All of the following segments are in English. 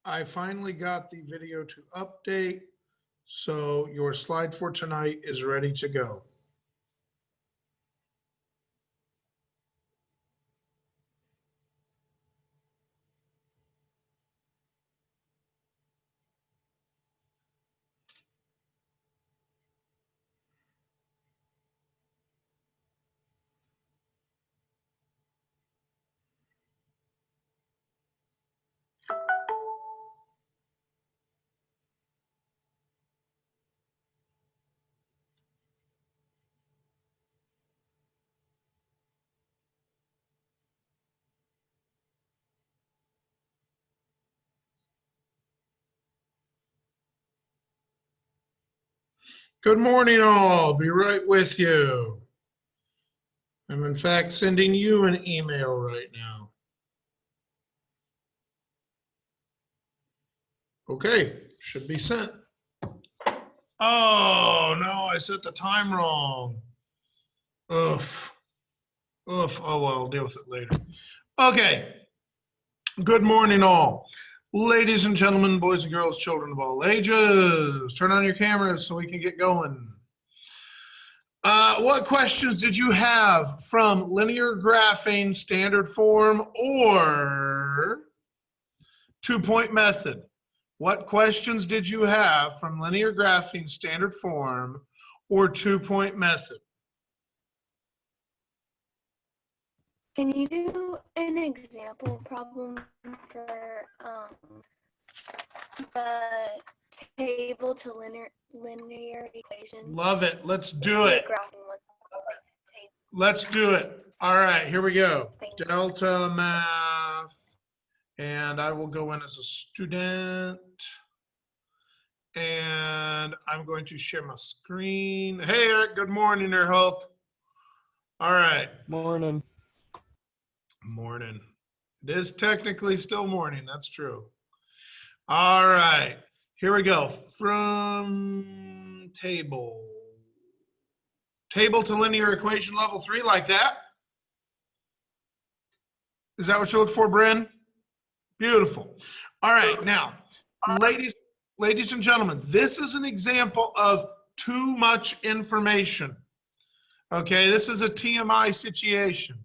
I finally got the video to update, so your slide for tonight is ready to go. Good morning, all. Be right with you. I'm in fact sending you an email right now. Okay, should be sent. Oh, no, I set the time wrong. Oof. Oof. Oh, well, I'll deal with it later. Okay. Good morning, all. Ladies and gentlemen, boys and girls, children of all ages, turn on your cameras so we can get going. What questions did you have from linear graphing standard form or two-point method? What questions did you have from linear graphing standard form or two-point method? Can you do an example problem for the table to linear equations? Love it. Let's do it. Let's do it. All right, here we go. Delta math. And I will go in as a student. And I'm going to share my screen. Hey, Eric. Good morning there, Hulk. All right. Morning. Morning. It is technically still morning. That's true. All right. Here we go. From table to linear equation level 3, like that. Is that what you look for, Bryn? Beautiful. All right. Now, ladies and gentlemen, this is an example of too much information. Okay, this is a TMI situation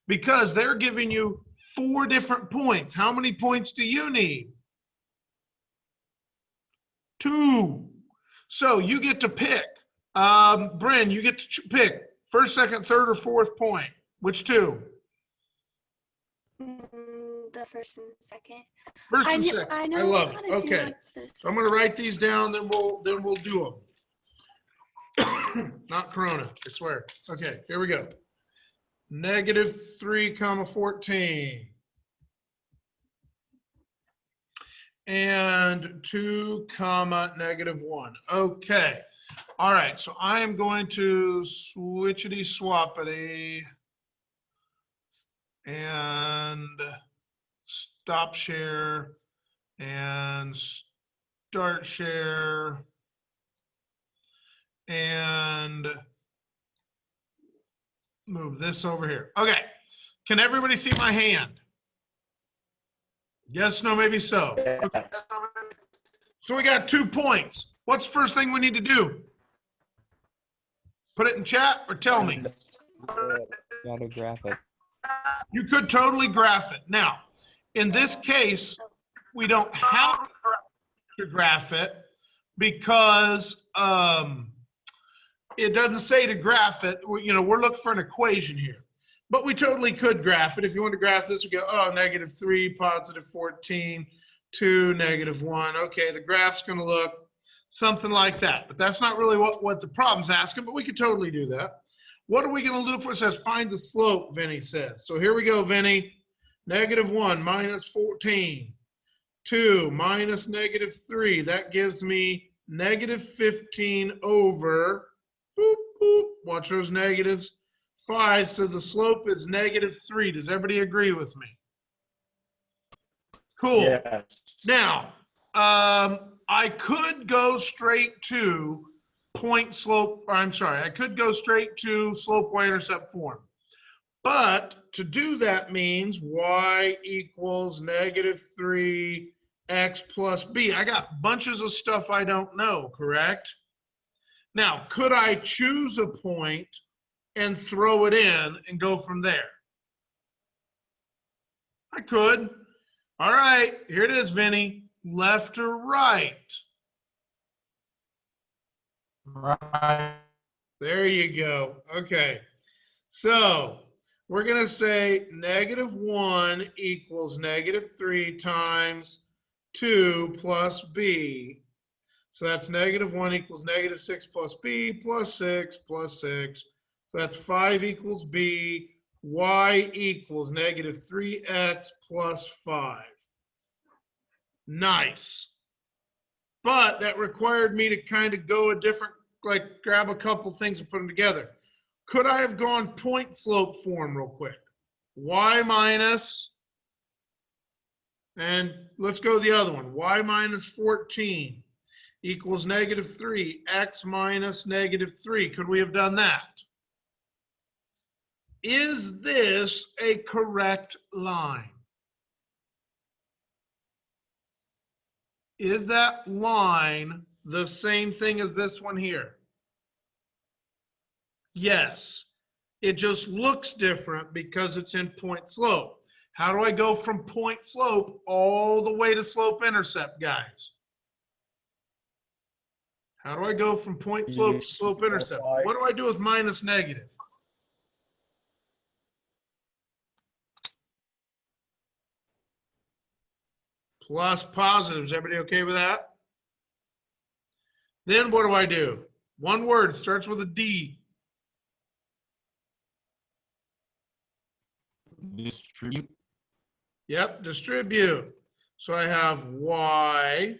because they're giving you 4 different points. How many points do you need? 2. So you get to pick. Bryn, you get to pick first, second, third, or fourth point. Which 2? The first and second. First and second. I know. I love it. Okay. So I'm going to write these down, then we'll do them. Not Corona, I swear. Okay, here we go. -3, 14. And 2, -1. Okay. All right, so I am going to switchity swappity and stop share and start share and move this over here. Okay, can everybody see my hand? Yes, no, maybe so. Okay. So we got 2 points. What's the first thing we need to do? Put it in chat or tell me. Gotta graph it. You could totally graph it. Now, in this case, we don't have to graph it because it doesn't say to graph it. We're looking for an equation here. But we totally could graph it. If you want to graph this, we go, oh, -3, +14, 2, -1. Okay, the graph's going to look something like that. But that's not really what the problem's asking, but we could totally do that. What are we going to look for? It says find the slope, Vinny says. So here we go, Vinny. -1 -14. 2 -3. That gives me -15 over, boop, boop. Watch those negatives. 5, so the slope is -3. Does everybody agree with me? Cool. Yeah. Now, I could go straight to I could go straight to slope y-intercept form. But to do that means y equals -3 x plus b. I got bunches of stuff I don't know, correct? Now, could I choose a point and throw it in and go from there? I could. All right, here it is, Vinny. Left or right? Right. There you go. Okay. So we're going to say -1 equals -3 times 2 plus b. So that's -1 equals -6 plus b plus 6 plus 6. So that's 5 equals b. Y equals -3x plus 5. Nice. But that required me to kind of go a different, like grab a couple things and put them together. Could I have gone point slope form real quick? Y minus, and let's go the other one. Y minus 14 equals -3. X minus -3. Could we have done that? Is this a correct line? Is that line the same thing as this one here? Yes. It just looks different because it's in point slope. How do I go from point slope all the way to slope intercept, guys? How do I go from point slope to slope intercept? What do I do with minus negative? Plus positives. Everybody okay with that? Then what do I do? One word, starts with a D. Distribute. Yep, distribute. So I have y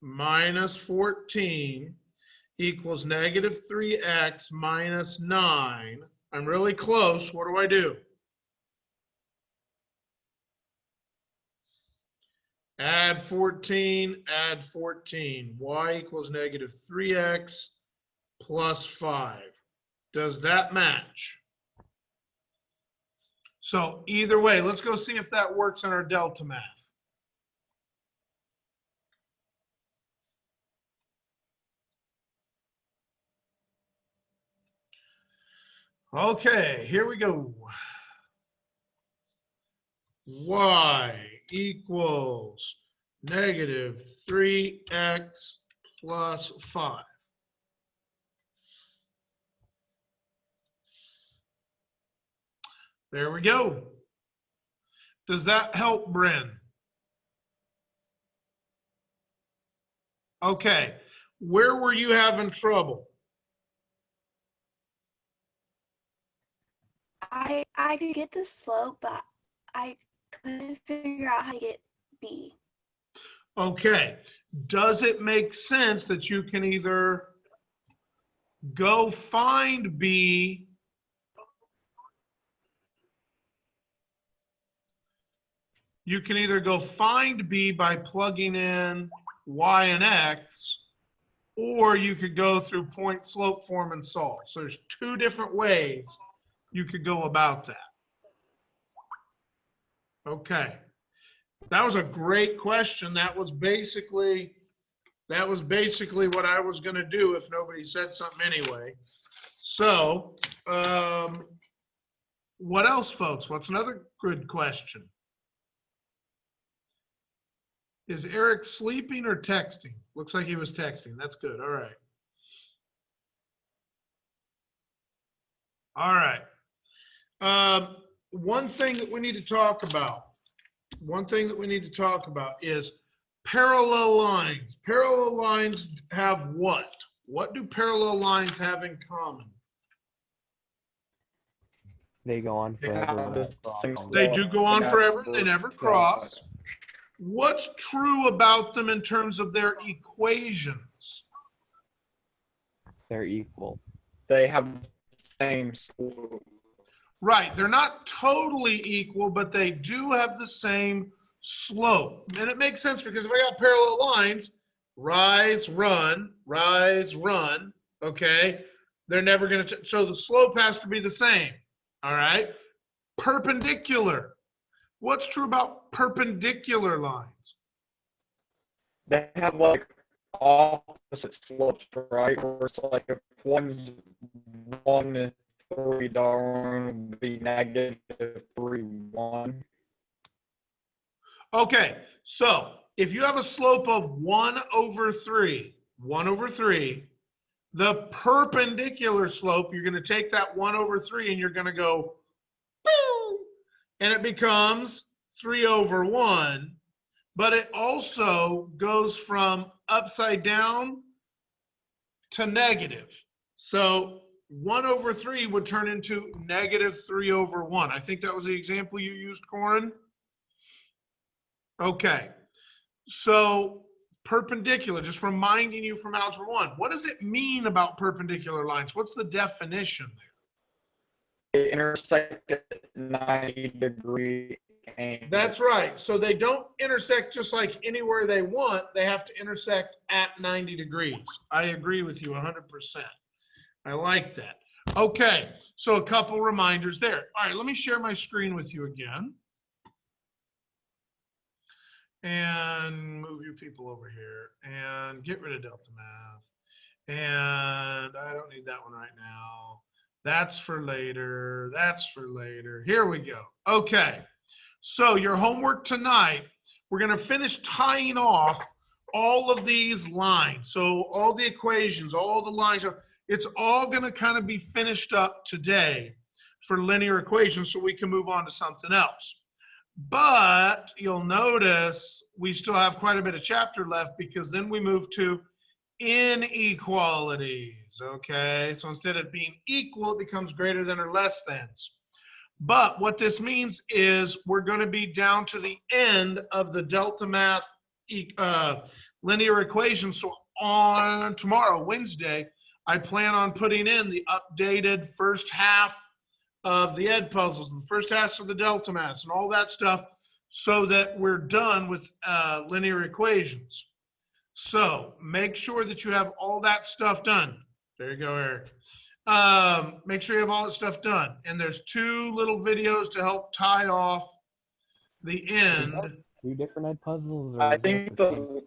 minus 14 equals -3x minus 9. I'm really close. What do I do? Add 14, add 14. Y equals -3x plus 5. Does that match? So either way, let's go see if that works in our delta math. Okay, here we go. Y equals -3x plus 5. There we go. Does that help, Bryn? Okay, where were you having trouble? I could get the slope, but I couldn't figure out how to get B. Okay, does it make sense that you can either go find B by plugging in y and x, or you could go through point slope form and solve. So there's two different ways you could go about that. Okay. That was a great question. That was basically what I was going to do if nobody said something anyway. So, what else, folks? What's another good question? Is Eric sleeping or texting? Looks like he was texting. That's good. All right. All right. One thing that we need to talk about. Is parallel lines. Parallel lines have what? What do parallel lines have in common? They go on forever. They do go on forever. They never cross. What's true about them in terms of their equations? They're equal. They have the same slope. Right. They're not totally equal, but they do have the same slope. And it makes sense because if I got parallel lines, rise, run, okay? They're never going to, so the slope has to be the same, all right? Perpendicular. What's true about perpendicular lines? they have like opposite slopes, right? Where it's like if one's 1 3 down would be negative 3 1. Okay, so if you have a slope of 1/3, the perpendicular slope, you're going to take that 1/3 and you're going to go, boom, and it becomes 3/1. But it also goes from upside down to negative. So 1/3 would turn into negative 3/1. I think that was the example you used, Corin. Okay, so perpendicular, just reminding you from Algebra 1. What does it mean about perpendicular lines? What's the definition there? They intersect at 90-degree angles. That's right. So they don't intersect just like anywhere they want. They have to intersect at 90 degrees. I agree with you 100%. I like that. Okay, so a couple reminders there. All right, let me share my screen with you again. And move you people over here and get rid of Delta Math. And I don't need that one right now. That's for later. That's for later. Here we go. Okay. So your homework tonight, we're going to finish tying off all of these lines. So all the equations, all the lines, it's all going to kind of be finished up today for linear equations so we can move on to something else. But you'll notice we still have quite a bit of chapter left because then we move to inequalities, okay? So instead of being equal, it becomes greater than or less thans. But what this means is we're going to be down to the end of the delta math linear equation. So on tomorrow, Wednesday, I plan on putting in the updated first half of the ed puzzles, and the first half of the delta maths and all that stuff so that we're done with linear equations. So make sure that you have all that stuff done. There you go, Eric. Make sure you have all that stuff done. And there's 2 little videos to help tie off the end. Is that 2 different ed puzzles? Or I is think it the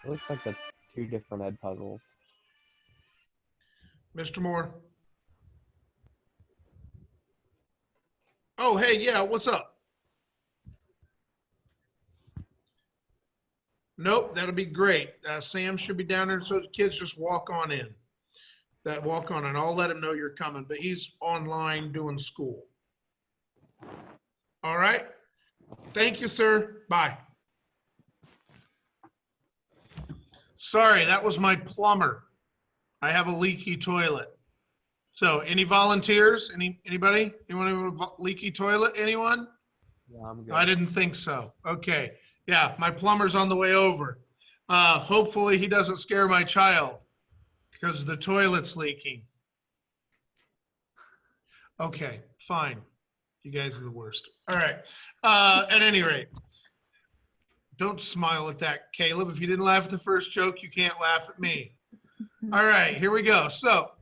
It looks like that's 2 different ed puzzles. Mr. Moore. Oh, hey, yeah, what's up? Nope, that'll be great. Sam should be down there, so the kids just walk on in. Walk on, and I'll let him know you're coming, but he's online doing school. All right. Thank you, sir. Bye. Sorry, that was my plumber. I have a leaky toilet. So any volunteers? Anybody? Anyone have a leaky toilet? Anyone? Yeah, I'm good. I didn't think so. Okay. Yeah, my plumber's on the way over. Hopefully he doesn't scare my child because the toilet's leaking. Okay, fine. You guys are the worst. All right. At any rate, don't smile at that, Caleb. If you didn't laugh at the first joke, you can't laugh at me. All right, here we go. So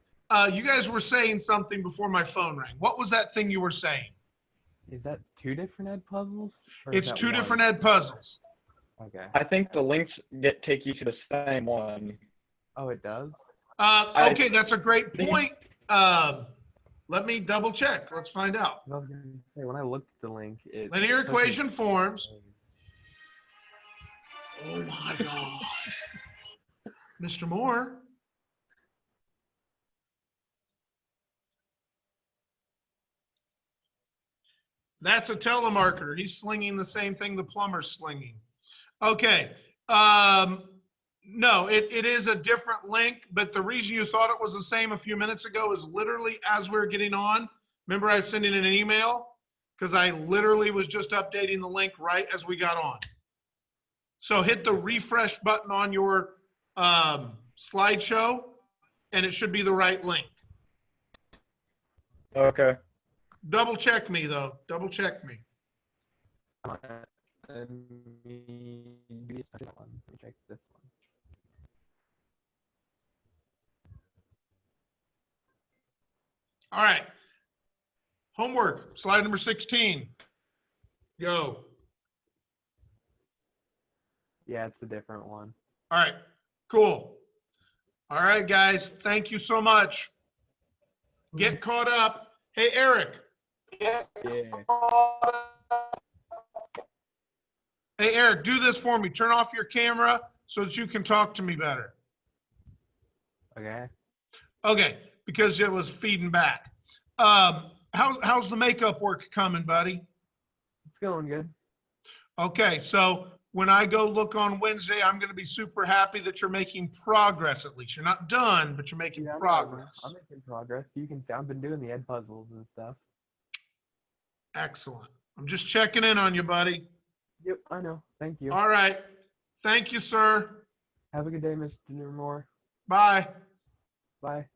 you guys were saying something before my phone rang. What was that thing you were saying? Is that 2 different ed puzzles? Or It's is that 2 one? different ed puzzles. Okay. I think the links take you to the same one. Oh, it does? Okay, that's a great point. Let me double check. Let's find out. I was gonna say, when I looked at the link, it Linear took me- equation forms. Oh my gosh. Mr. Moore. That's a telemarketer. He's slinging the same thing the plumber's slinging. Okay. No, it is a different link, but the reason you thought it was the same a few minutes ago is literally as we were getting on. Remember I was sending an email? Because I literally was just updating the link right as we got on. So hit the refresh button on your slideshow, and it should be the right link. Okay. Double check me, though. Double check me. Let me check this one. All right. Homework, slide number 16. Go. Yeah, it's a different one. All right, cool. All right, guys, thank you so much. Get caught up. Hey, Eric. Yeah. Hey, Eric, do this for me. Turn off your camera so that you can talk to me better. Okay. Okay, because it was feeding back. How's the makeup work coming, buddy? It's going good. Okay, so when I go look on Wednesday, I'm going to be super happy that you're making progress at least. You're not done, but you're making Yeah, progress. I'm making progress. You can see I've been doing the ed puzzles and stuff. Excellent. I'm just checking in on you, buddy. Yep, I know. Thank you. All right. Thank you, sir. Have a good day, Mr. Moore. Bye. Bye.